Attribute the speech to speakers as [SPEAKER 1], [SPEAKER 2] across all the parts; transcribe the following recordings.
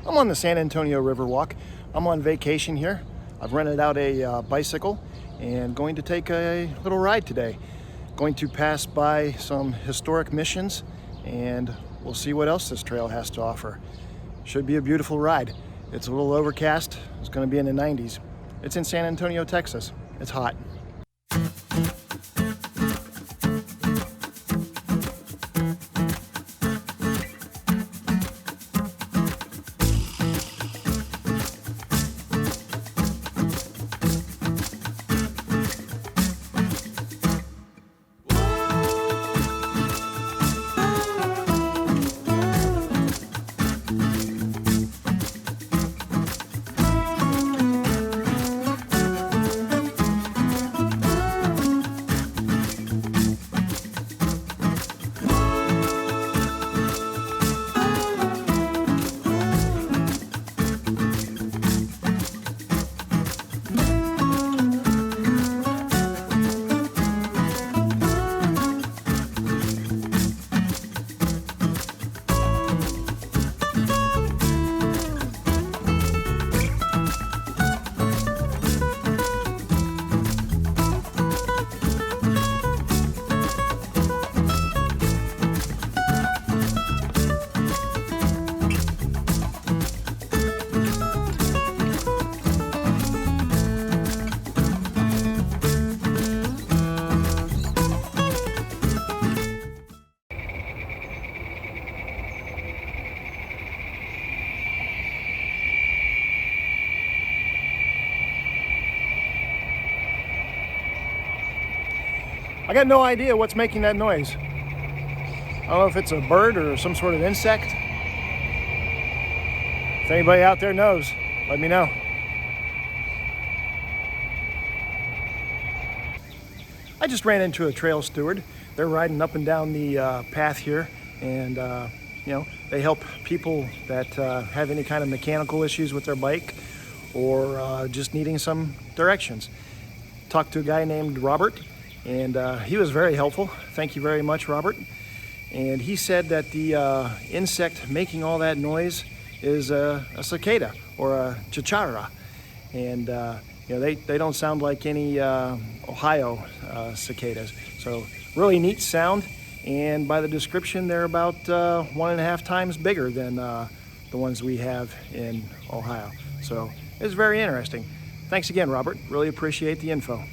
[SPEAKER 1] I'm on the San Antonio Riverwalk. I'm on vacation here. I've rented out a bicycle and going to take a little ride today. Going to pass by some historic missions and we'll see what else this trail has to offer. Should be a beautiful ride. It's a little overcast. It's going to be in the 90s. It's in San Antonio, Texas. It's hot. I got no idea what's making that noise. I don't know if it's a bird or some sort of insect. If anybody out there knows, let me know. I just ran into a trail steward. They're riding up and down the path here, and they help people that have any kind of mechanical issues with their bike or just needing some directions. Talked to a guy named Robert. And he was very helpful. Thank you very much, Robert. And he said that the insect making all that noise is a cicada or a cicadas. And they don't sound like any Ohio cicadas. So really neat sound. And by the description, they're about 1.5 times bigger than the ones we have in Ohio. So it's very interesting. Thanks again, Robert. Really appreciate the info.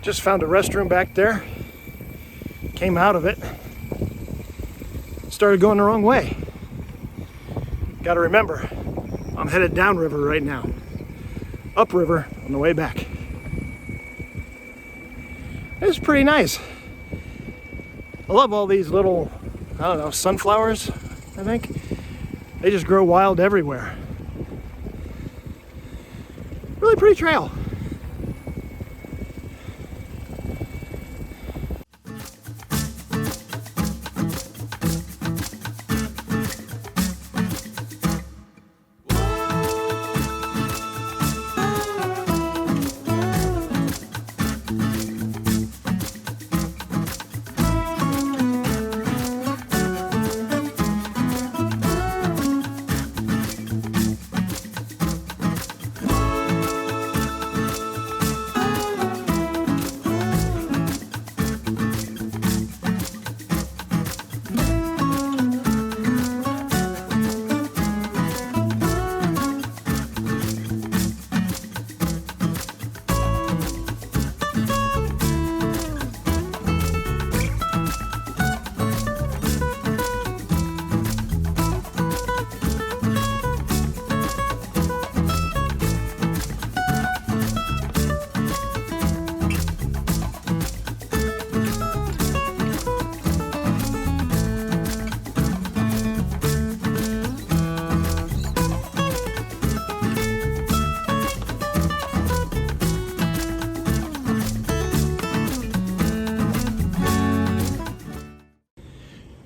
[SPEAKER 1] Just found a restroom back there, came out of it, started going the wrong way. Got to remember, I'm headed downriver right now, upriver on the way back. It's pretty nice. I love all these little, sunflowers, I think. They just grow wild everywhere. Really pretty trail.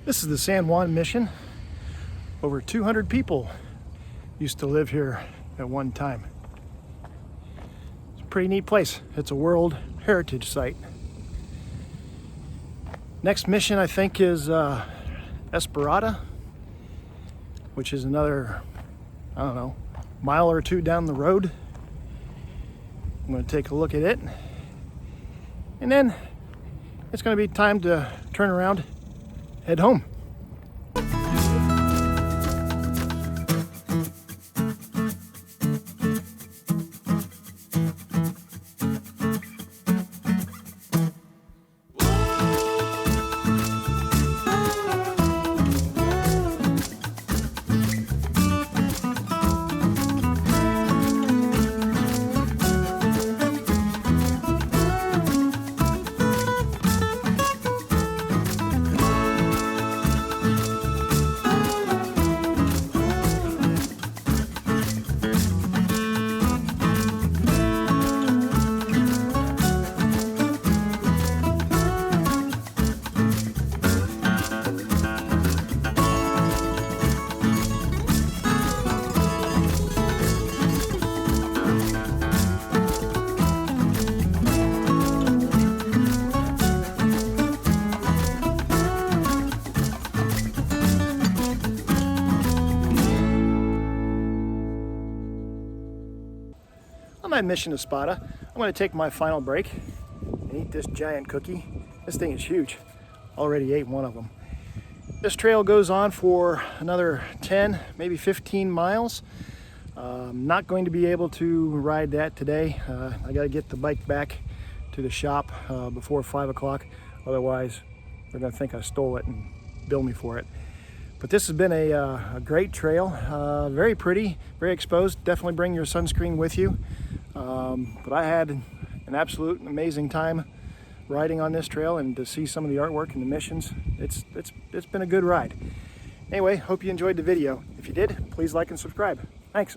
[SPEAKER 1] This is the San Juan Mission. Over 200 people used to live here at one time. It's a pretty neat place. It's a World Heritage Site. Next mission, I think, is Esperada, which is another, I don't know, mile or two down the road. I'm going to take a look at it, and then it's going to be time to turn around, head home. On my mission to Spada, I'm going to take my final break and eat this giant cookie. This thing is huge. Already ate one of them. This trail goes on for another 10, maybe 15 miles. I'm not going to be able to ride that today. I got to get the bike back to the shop before 5 o'clock. Otherwise, they're going to think I stole it and bill me for it. But this has been a great trail. Very pretty, very exposed. Definitely bring your sunscreen with you. But I had an absolute amazing time riding on this trail, and to see some of the artwork and the missions, it's been a good ride. Anyway, hope you enjoyed the video. If you did, please like and subscribe. Thanks.